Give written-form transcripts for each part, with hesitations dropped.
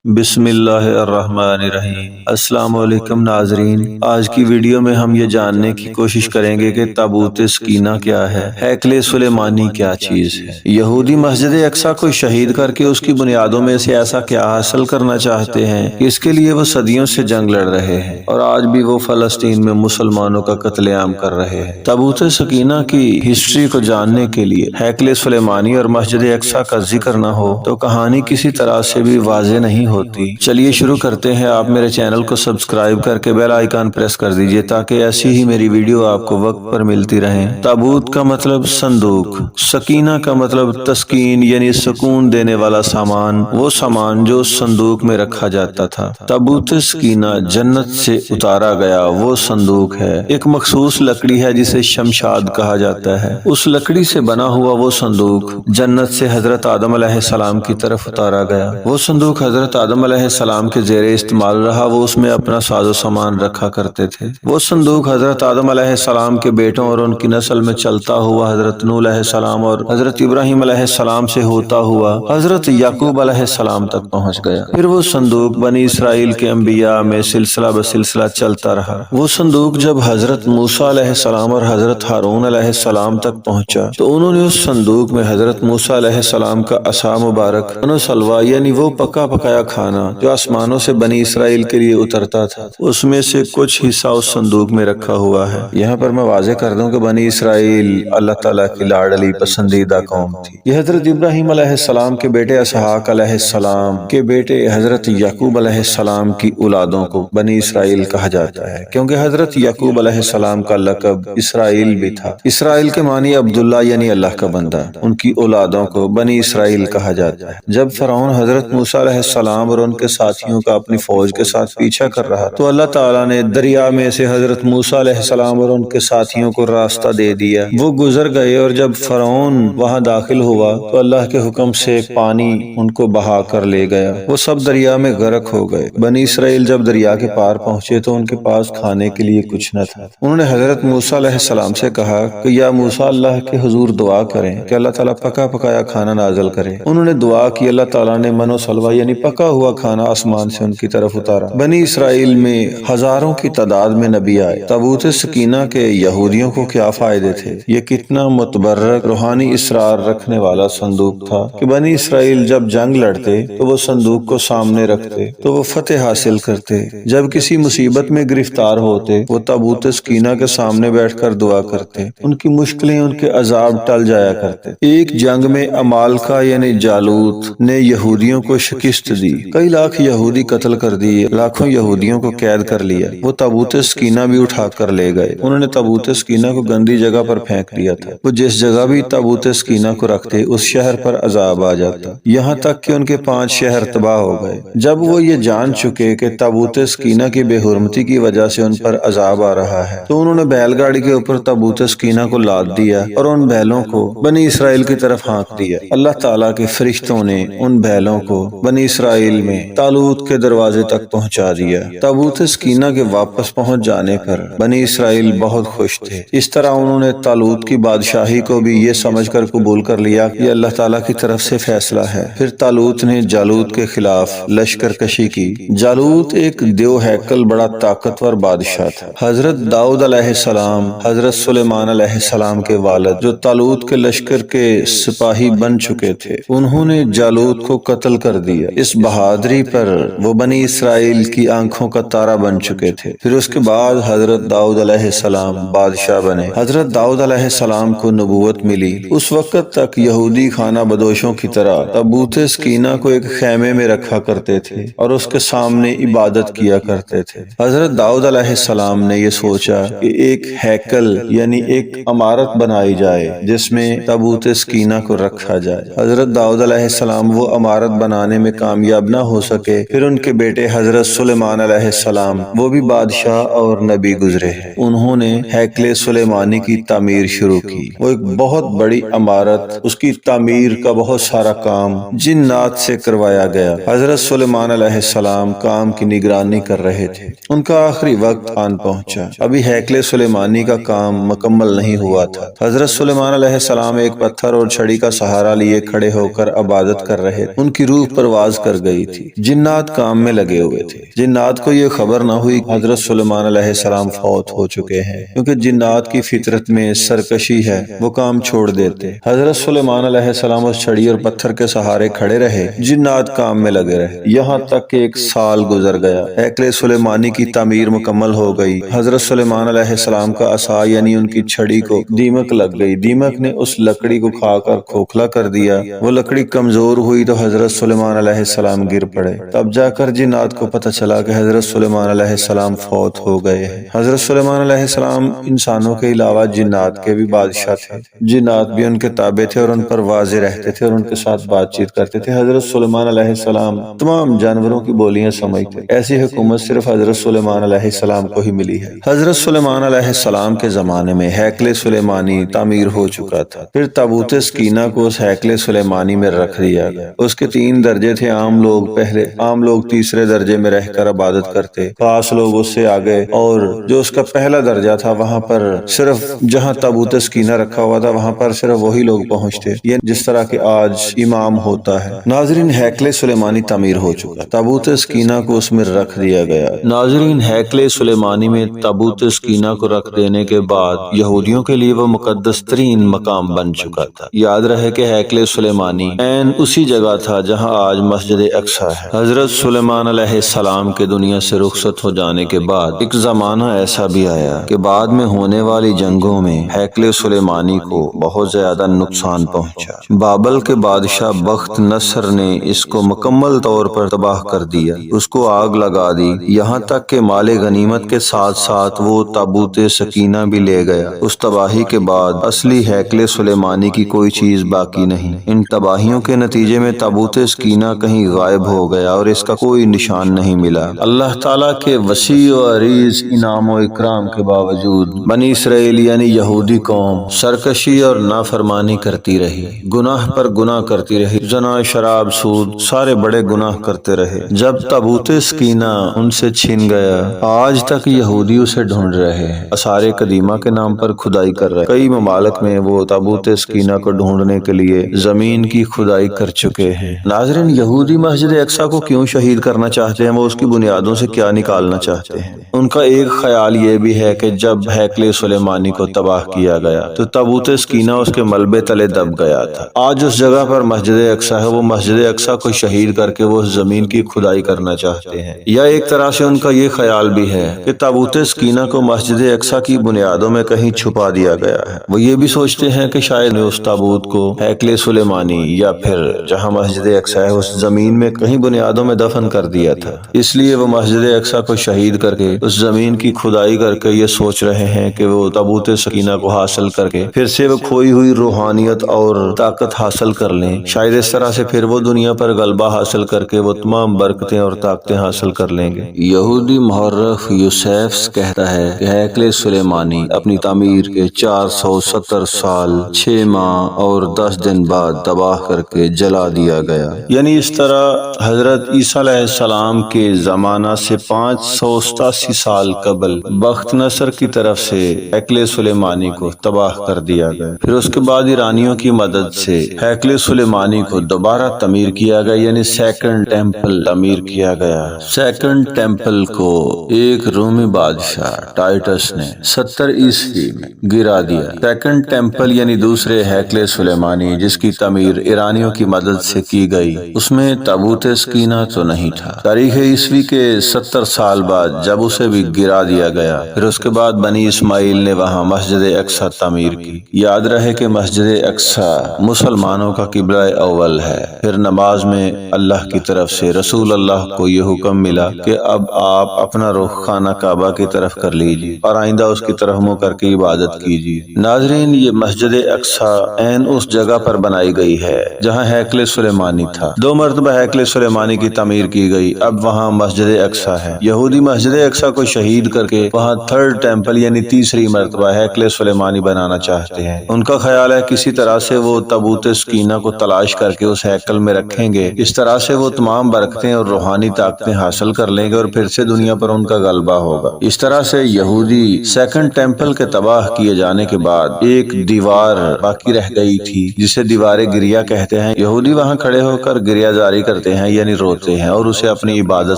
بسم اللہ الرحمن الرحیم۔ السلام علیکم ناظرین، آج کی ویڈیو میں ہم یہ جاننے کی کوشش کریں گے کہ تابوت سکینہ کیا ہے، ہیکل سلیمانی کیا چیز ہے۔ یہودی مسجد اقصی کو شہید کر کے اس کی بنیادوں میں سے ایسا کیا حاصل کرنا چاہتے ہیں کہ اس کے لیے وہ صدیوں سے جنگ لڑ رہے ہیں اور آج بھی وہ فلسطین میں مسلمانوں کا قتل عام کر رہے ہیں۔ تابوت سکینہ کی ہسٹری کو جاننے کے لیے ہیکل سلیمانی اور مسجد اقصی کا ذکر نہ ہو تو کہانی کسی طرح سے بھی واضح نہیں ہوتی۔ چلیے شروع کرتے ہیں۔ آپ میرے چینل کو سبسکرائب کر کے بیل آئیکن پریس کر دیجئے تاکہ ایسی ہی میری ویڈیو آپ کو وقت پر ملتی رہیں۔ تابوت کا مطلب صندوق، سکینہ کا مطلب تسکین یعنی سکون دینے والا سامان، وہ سامان جو صندوق میں رکھا جاتا تھا۔ تابوت سکینہ جنت سے اتارا گیا وہ صندوق ہے، ایک مخصوص لکڑی ہے جسے شمشاد کہا جاتا ہے۔ اس لکڑی سے بنا ہوا وہ صندوق جنت سے حضرت آدم علیہ السلام کی طرف اتارا گیا۔ وہ صندوق حضرت آدم علیہ السلام کے زیر استعمال رہا، وہ اس میں اپنا ساز و سامان رکھا کرتے تھے۔ وہ صندوق حضرت آدم علیہ السلام کے بیٹوں اور ان کی نسل میں چلتا ہوا حضرت نوح علیہ السلام اور حضرت ابراہیم علیہ السلام سے ہوتا ہوا حضرت یعقوب علیہ السلام تک پہنچ گیا۔ پھر وہ صندوق بنی اسرائیل کے انبیاء میں سلسلہ بسلسلہ چلتا رہا۔ وہ صندوق جب حضرت موسیٰ علیہ السلام اور حضرت ہارون علیہ السلام تک پہنچا تو انہوں نے اس صندوق میں حضرت موسیٰ علیہ السلام کا عصا مبارک سلوا یعنی وہ پکا پکایا کھانا جو آسمانوں سے بنی اسرائیل کے لیے اترتا تھا، اس میں سے کچھ حصہ اس صندوق میں رکھا ہوا ہے۔ یہاں پر میں واضح کر دوں کہ بنی اسرائیل اللہ تعالیٰ کی لاڈلی پسندیدہ قوم تھی۔ یہ حضرت ابراہیم علیہ السلام کے بیٹے اسحاق علیہ السلام کے بیٹے حضرت یعقوب علیہ السلام کی اولادوں کو بنی اسرائیل کہا جاتا ہے، کیونکہ حضرت یعقوب علیہ السلام کا لقب اسرائیل بھی تھا۔ اسرائیل کے معنی عبداللہ یعنی اللہ کا بندہ، ان کی اولادوں کو بنی اسرائیل کہا جاتا ہے۔ جب فرعون حضرت موسیٰ علیہ السلام اور ان کے ساتھیوں کا اپنی فوج کے ساتھ پیچھا کر رہا تو اللہ تعالیٰ نے دریا میں سے حضرت موسیٰ علیہ السلام اور ان کے ساتھیوں کو راستہ دے دیا۔ وہ گزر گئے اور جب فرعون وہاں داخل ہوا تو اللہ کے حکم سے پانی ان کو بہا کر لے گیا، وہ سب دریا میں غرق ہو گئے۔ بنی اسرائیل جب دریا کے پار پہنچے تو ان کے پاس کھانے کے لیے کچھ نہ تھا۔ انہوں نے حضرت موسیٰ علیہ السلام سے کہا کہ یا موسیٰ اللہ کے حضور دعا کریں کہ اللہ تعالیٰ پکا پکایا کھانا نازل کرے۔ انہوں نے دعا کی، اللہ تعالیٰ نے من و سلوہ یعنی پکا ہوا کھانا آسمان سے ان کی طرف اتارا۔ بنی اسرائیل میں ہزاروں کی تعداد میں نبی آئے۔ تابوت سکینہ کے یہودیوں کو کیا فائدے تھے؟ یہ کتنا متبرک روحانی اسرار رکھنے والا صندوق تھا کہ بنی اسرائیل جب جنگ لڑتے تو وہ صندوق کو سامنے رکھتے تو وہ فتح حاصل کرتے۔ جب کسی مصیبت میں گرفتار ہوتے وہ تابوت سکینہ کے سامنے بیٹھ کر دعا کرتے، ان کی مشکلیں ان کے عذاب ٹل جایا کرتے۔ ایک جنگ میں عمالقہ یعنی جالوت نے یہودیوں کو شکست دی، کئی لاکھ یہودی قتل کر دیے، لاکھوں یہودیوں کو قید کر لیا۔ وہ تابوت سکینہ بھی اٹھا کر لے گئے۔ انہوں نے تابوت سکینہ کو گندی جگہ پر پھینک دیا تھا۔ وہ جس جگہ بھی تابوت سکینہ کو رکھتے اس شہر پر عذاب آ جاتا، یہاں تک کہ ان کے 5 شہر تباہ ہو گئے۔ جب وہ یہ جان چکے کہ تابوت سکینہ کی بے حرمتی کی وجہ سے ان پر عذاب آ رہا ہے تو انہوں نے بیل گاڑی کے اوپر تابوت سکینہ کو لاد دیا اور ان بیلوں کو بنی اسرائیل کی طرف ہانک دیا۔ اللہ تعالیٰ کے فرشتوں نے ان بیلوں کو بنی اسرائیل میں طالوت کے دروازے تک پہنچا دیا۔ تابوت سکینہ کے واپس پہنچ جانے پر بنی اسرائیل بہت خوش تھے۔ اس طرح انہوں نے طالوت کی بادشاہی کو بھی یہ سمجھ کر قبول کر لیا کہ یہ اللہ تعالیٰ کی طرف سے فیصلہ ہے۔ پھر طالوت نے جالوت کے خلاف لشکر کشی کی۔ جالوت ایک دیو ہیکل بڑا طاقتور بادشاہ تھا۔ حضرت داؤد علیہ السلام حضرت سلیمان علیہ السلام کے والد جو طالوت کے لشکر کے سپاہی بن چکے تھے، انہوں نے جالوت کو قتل کر دیا۔ اس بہادری پر وہ بنی اسرائیل کی آنکھوں کا تارا بن چکے تھے۔ پھر اس کے بعد حضرت داؤد علیہ السلام بادشاہ بنے۔ حضرت داؤد علیہ السلام کو نبوت ملی۔ اس وقت تک یہودی خانہ بدوشوں کی طرح تابوت سکینہ کو ایک خیمے میں رکھا کرتے تھے اور اس کے سامنے عبادت کیا کرتے تھے۔ حضرت داؤد علیہ السلام نے یہ سوچا کہ ایک ہیکل یعنی ایک عمارت بنائی جائے جس میں تابوت سکینہ کو رکھا جائے۔ حضرت داؤد علیہ السلام وہ عمارت بنانے میں کامیاب نہ ہو سکے۔ پھر ان کے بیٹے حضرت سلیمان علیہ السلام وہ بھی بادشاہ اور نبی گزرے ہیں، انہوں نے ہیکل سلیمانی کی تعمیر شروع کی۔ وہ ایک بہت بڑی عمارت، اس کی تعمیر کا بہت سارا کام جنات سے کروایا گیا۔ حضرت سلیمان علیہ السلام کام کی نگرانی کر رہے تھے۔ ان کا آخری وقت آن پہنچا، ابھی ہیکل سلیمانی کا کام مکمل نہیں ہوا تھا۔ حضرت سلیمان علیہ السلام ایک پتھر اور چھڑی کا سہارا لیے کھڑے ہو کر عبادت کر رہے، ان کی روح پرواز کر گئی تھی۔ جنات کام میں لگے ہوئے تھے۔ جنات کو یہ خبر نہ ہوئی کہ حضرت سلیمان علیہ السلام فوت ہو چکے ہیں، کیونکہ جنات کی فطرت میں سرکشی ہے، وہ کام چھوڑ دیتے۔ حضرت سلیمان علیہ السلام اس چھڑی اور پتھر کے سہارے کھڑے رہے، جنات کام میں لگے رہے، یہاں تک کہ 1 سال گزر گیا۔ ہیکل سلیمانی کی تعمیر مکمل ہو گئی۔ حضرت سلیمان علیہ السلام کا عصا یعنی ان کی چھڑی کو دیمک لگ گئی۔ دیمک نے اس لکڑی کو کھا کر کھوکھلا کر دیا۔ وہ لکڑی کمزور ہوئی تو حضرت سلیمان علیہ السلام گر پڑے۔ تب جا کر جنات کو پتہ چلا کہ حضرت سلیمان علیہ السلام فوت ہو گئے ہیں۔ حضرت سلیمان علیہ السلام انسانوں کے علاوہ جنات کے بھی بادشاہ تھے۔ جنات بھی ان کے تابع تھے اور ان پر واضح رہتے تھے اور ان کے ساتھ بات چیت کرتے تھے۔ حضرت سلیمان علیہ السلام تمام جانوروں کی بولیاں سمجھتے۔ ایسی حکومت صرف حضرت سلیمان علیہ السلام کو ہی ملی ہے۔ حضرت سلیمان علیہ السلام کے زمانے میں ہیکل سلیمانی تعمیر ہو چکا تھا۔ پھر تابوت سکینہ کو اس ہیکل سلیمانی میں رکھ دیا گیا۔ اس کے 3 درجے تھے۔ عام لوگ تیسرے درجے میں رہ کر عبادت کرتے، خاص لوگ اس سے آگے، اور جو اس کا پہلا درجہ تھا وہاں پر صرف جہاں تابوت سکینہ رکھا ہوا تھا وہاں پر صرف وہی لوگ پہنچتے، یہ جس طرح کہ آج امام ہوتا ہے۔ ناظرین، ہیکل سلیمانی تعمیر ہو چکا، تابوت سکینہ کو اس میں رکھ دیا گیا۔ ناظرین، ہیکل سلیمانی میں تابوت سکینہ کو رکھ دینے کے بعد یہودیوں کے لیے وہ مقدس ترین مقام بن چکا تھا۔ یاد رہے کہ ہیکل سلیمانی عین اسی جگہ تھا جہاں آج مسجد اقصی ہے۔ حضرت سلیمان علیہ السلام کے دنیا سے رخصت ہو جانے کے بعد ایک زمانہ ایسا بھی آیا کہ بعد میں ہونے والی جنگوں میں ہیکل سلیمانی کو بہت زیادہ نقصان پہنچا۔ بابل کے بادشاہ بخت نصر نے اس کو مکمل طور پر تباہ کر دیا، اس کو آگ لگا دی، یہاں تک کہ مال غنیمت کے ساتھ ساتھ وہ تابوت سکینہ بھی لے گیا۔ اس تباہی کے بعد اصلی ہیکل سلیمانی کی کوئی چیز باقی نہیں۔ ان تباہیوں کے نتیجے میں تابوت سکینہ کہیں غائب ہو گیا اور اس کا کوئی نشان نہیں ملا۔ اللہ تعالیٰ کے وسیع و عریض انعام و اکرام کے باوجود بنی اسرائیل یعنی یہودی قوم سرکشی اور نافرمانی کرتی رہی، گناہ پر گناہ کرتی رہی، زنا، شراب، سود، سارے بڑے گناہ کرتے رہے۔ جب تابوت سکینہ ان سے چھن گیا، آج تک یہودی اسے ڈھونڈ رہے ہیں، آثار قدیمہ کے نام پر کھدائی کر رہے ہیں۔ کئی ممالک میں وہ تابوت سکینہ کو ڈھونڈنے کے لیے زمین کی کھدائی کر چکے ہیں۔ ناظرین، یہودی مسجد اقصی کو کیوں شہید کرنا چاہتے ہیں؟ وہ اس کی بنیادوں سے کیا نکالنا چاہتے ہیں؟ ان کا ایک خیال یہ بھی ہے کہ جب ہیکل سلیمانی کو تباہ کیا گیا تو تابوت سکینہ اس کے ملبے تلے دب گیا تھا۔ آج اس جگہ پر مسجد اقصی ہے، وہ مسجد اقصی کو شہید کر کے وہ زمین کی کھدائی کرنا چاہتے ہیں۔ یا ایک طرح سے ان کا یہ خیال بھی ہے کہ تابوت سکینہ کو مسجد اقصی کی بنیادوں میں کہیں چھپا دیا گیا ہے۔ وہ یہ بھی سوچتے ہیں کہ شاید اس تابوت کو ہیکل سلیمانی یا پھر جہاں مسجد اقصی ہے اس زمین میں کہیں بنیادوں میں دفن کر دیا تھا، اس لیے وہ مسجد اقصی کو شہید کر کے اس زمین کی کھدائی کر کے یہ سوچ رہے ہیں کہ وہ تابوت سکینہ کو حاصل کر کے پھر سے وہ کھوئی ہوئی روحانیت اور طاقت حاصل کر لیں۔ شاید اس طرح سے پھر وہ دنیا پر غلبہ حاصل کر کے وہ تمام برکتیں اور طاقتیں حاصل کر لیں گے۔ یہودی مورخ یوسیفس کہتا ہے کہ ہیکل سلیمانی اپنی تعمیر کے 470 سال 6 ماہ اور 10 دن بعد تباہ کر کے جلا دیا گیا۔ یعنی اس طرح حضرت عیسیٰ علیہ السلام کے زمانہ سے 587 سال قبل بخت نصر کی طرف سے ہیکل سلیمانی کو تباہ کر دیا گیا۔ پھر اس کے بعد ایرانیوں کی مدد سے ہیکل سلیمانی کو دوبارہ تعمیر کیا گیا، یعنی سیکنڈ ٹیمپل تعمیر کیا گیا۔ سیکنڈ ٹیمپل کو ایک رومی بادشاہ ٹائٹس نے 70 عیسوی میں گرا دیا۔ سیکنڈ ٹیمپل یعنی دوسرے ہیکل سلیمانی جس کی تعمیر ایرانیوں کی مدد سے کی گئی، اس میں تابوت سکینہ تو نہیں تھا۔ تاریخ عیسوی کے 70 سال بعد جب اسے بھی گرا دیا گیا، پھر اس کے بعد بنی اسماعیل نے وہاں مسجد اقصی تعمیر کی۔ یاد رہے کہ مسجد اقصی مسلمانوں کا قبلہ اول ہے۔ پھر نماز میں اللہ کی طرف سے رسول اللہ کو یہ حکم ملا کہ اب آپ اپنا رخ خانہ کعبہ کی طرف کر لیجیے اور آئندہ اس کی طرف منہ کر کے عبادت کیجیے۔ ناظرین، یہ مسجد اقصی عین اس جگہ پر بنائی گئی ہے جہاں ہیکل سلیمانی تھا۔ 2 مرتبہ ہیکل سلیمانی کی تعمیر کی گئی، اب وہاں مسجد اقصی ہے۔ یہودی مسجد اقصی کو شہید کر کے وہاں 3rd ٹیمپل یعنی تیسری مرتبہ ہیکل سلیمانی بنانا چاہتے ہیں۔ ان کا خیال ہے کسی طرح سے وہ تابوت سکینہ کو تلاش کر کے اس ہیکل میں رکھیں گے، اس طرح سے وہ تمام برکتیں اور روحانی طاقتیں حاصل کر لیں گے اور پھر سے دنیا پر ان کا غلبہ ہوگا۔ اس طرح سے یہودی سیکنڈ ٹیمپل کے تباہ کیے جانے کے بعد ایک دیوار باقی رہ گئی تھی جسے دیوار گریا کہتے ہیں۔ یہودی وہاں کھڑے ہو کر گریا جاری کرتے کرتے ہیں یعنی روتے ہیں اور اسے اپنی عبادت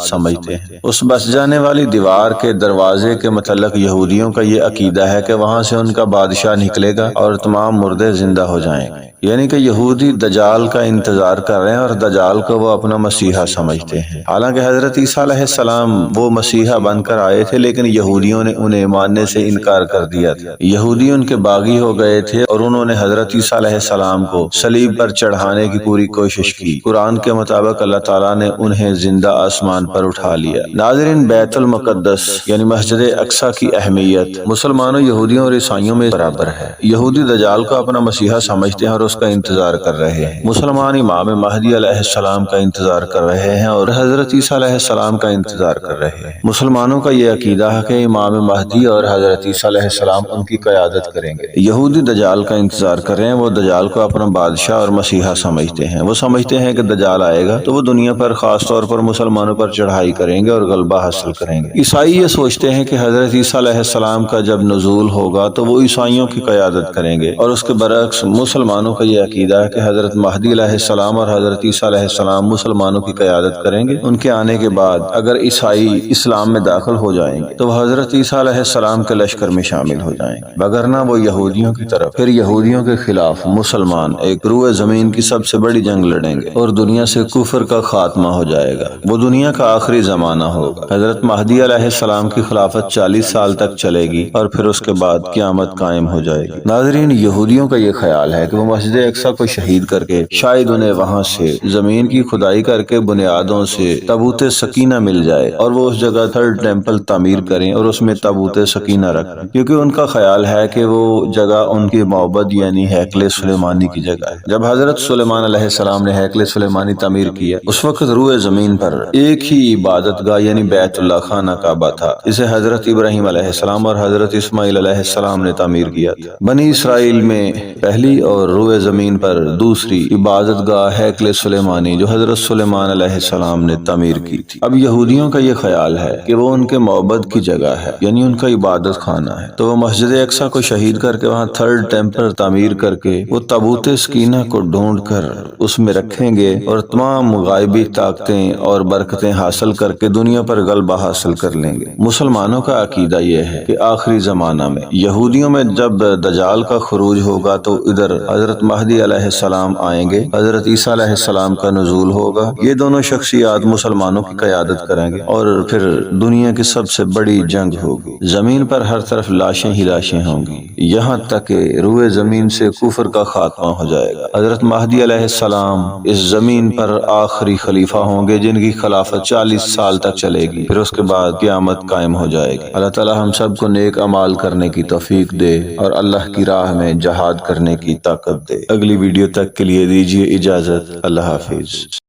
سمجھتے ہیں۔ اس بس جانے والی دیوار کے دروازے کے متعلق یہودیوں کا یہ عقیدہ ہے کہ وہاں سے ان کا بادشاہ نکلے گا اور تمام مردے زندہ ہو جائیں گے، یعنی کہ یہودی دجال کا انتظار کر رہے ہیں اور دجال کو وہ اپنا مسیحا سمجھتے ہیں۔ حالانکہ حضرت عیسیٰ علیہ السلام وہ مسیحا بن کر آئے تھے، لیکن یہودیوں نے انہیں ماننے سے انکار کر دیا تھا۔ یہودی ان کے باغی ہو گئے تھے اور انہوں نے حضرت عیسیٰ علیہ السلام کو صلیب پر چڑھانے کی پوری کوشش کی۔ قرآن کے مطابق اللہ تعالیٰ نے انہیں زندہ آسمان پر اٹھا لیا۔ ناظرین، بیت المقدس یعنی مسجد اقصی کی اہمیت مسلمانوں، یہودیوں اور عیسائیوں میں برابر ہے۔ یہودی دجال کو اپنا مسیحا سمجھتے ہیں اور اس کا انتظار کر رہے ہیں۔ مسلمان امام مہدی علیہ السلام کا انتظار کر رہے ہیں اور حضرت عیسیٰ علیہ السلام کا انتظار کر رہے ہیں۔ مسلمانوں کا یہ عقیدہ ہے کہ امام مہدی اور حضرت عیسیٰ علیہ السلام ان کی قیادت کریں گے۔ یہودی دجال کا انتظار کر رہے ہیں، وہ دجال کو اپنا بادشاہ اور مسیحا سمجھتے ہیں۔ وہ سمجھتے ہیں کہ دجال آئے گا تو وہ دنیا پر خاص طور پر مسلمانوں پر چڑھائی کریں گے اور غلبہ حاصل کریں گے۔ عیسائی یہ سوچتے ہیں کہ حضرت عیسیٰ علیہ السلام کا جب نزول ہوگا تو وہ عیسائیوں کی قیادت کریں گے، اور اس کے برعکس مسلمانوں کا یہ عقیدہ ہے کہ حضرت مہدی علیہ السلام اور حضرت عیسیٰ علیہ السلام مسلمانوں کی قیادت کریں گے۔ ان کے آنے کے بعد اگر عیسائی اسلام میں داخل ہو جائیں گے تو وہ حضرت عیسیٰ علیہ السلام کے لشکر میں شامل ہو جائیں گے، وگرنہ وہ یہودیوں کی طرف۔ پھر یہودیوں کے خلاف مسلمان ایک روئے زمین کی سب سے بڑی جنگ لڑیں گے اور دنیا سے کفر کا خاتمہ ہو جائے گا۔ وہ دنیا کا آخری زمانہ ہوگا۔ حضرت مہدی علیہ السلام کی خلافت 40 سال تک چلے گی اور پھر اس کے بعد قیامت قائم ہو جائے گی۔ ناظرین، یہودیوں کا یہ خیال ہے کہ وہ مسجد اقصی کو شہید کر کے شاید انہیں وہاں سے زمین کی کھدائی کر کے بنیادوں سے تابوت سکینہ مل جائے اور وہ اس جگہ تھرڈ ٹیمپل تعمیر کریں اور اس میں تابوت سکینہ رکھیں، کیونکہ ان کا خیال ہے کہ وہ جگہ ان کی معبد یعنی ہیکل سلیمانی کی جگہ ہے۔ جب حضرت سلیمان علیہ السلام نے ہیکل سلیمانی تعمیر کیا، اس وقت روئے زمین پر ایک ہی عبادت گاہ یعنی بیت اللہ خانہ کعبہ تھا۔ اسے حضرت ابراہیم علیہ السلام اور حضرت اسماعیل علیہ السلام نے تعمیر کیا تھا۔ بنی اسرائیل میں پہلی اور روئے زمین پر دوسری عبادت گاہ ہیکل سلیمانی جو حضرت سلیمان علیہ السلام نے تعمیر کی تھی۔ اب یہودیوں کا یہ خیال ہے کہ وہ ان کے معبد کی جگہ ہے، یعنی ان کا عبادت خانہ ہے، تو وہ مسجد اقصی کو شہید کر کے وہاں تھرڈ ٹیمپل تعمیر کر کے وہ تابوت سکینہ کو ڈھونڈ کر اس میں رکھیں گے اور تمام غائبی طاقتیں اور برکتیں حاصل کر کے دنیا پر غلبہ حاصل کر لیں گے۔ مسلمانوں کا عقیدہ یہ ہے کہ آخری زمانہ میں یہودیوں میں جب دجال کا خروج ہوگا تو ادھر حضرت مہدی علیہ السلام آئیں گے، حضرت عیسیٰ علیہ السلام کا نزول ہوگا، یہ دونوں شخصیات مسلمانوں کی قیادت کریں گے اور پھر دنیا کی سب سے بڑی جنگ ہوگی۔ زمین پر ہر طرف لاشیں ہی لاشیں ہوں گی، یہاں تک کہ روئے زمین سے کفر کا خاتمہ ہو جائے گا۔ حضرت مہدی علیہ السلام اس زمین پر آخری خلیفہ ہوں گے جن کی خلافت 40 سال تک چلے گی، پھر اس کے بعد قیامت قائم ہو جائے گی۔ اللہ تعالی ہم سب کو نیک اعمال کرنے کی توفیق دے اور اللہ کی راہ میں جہاد کرنے کی طاقت دے۔ اگلی ویڈیو تک کے لیے دیجیے اجازت۔ اللہ حافظ۔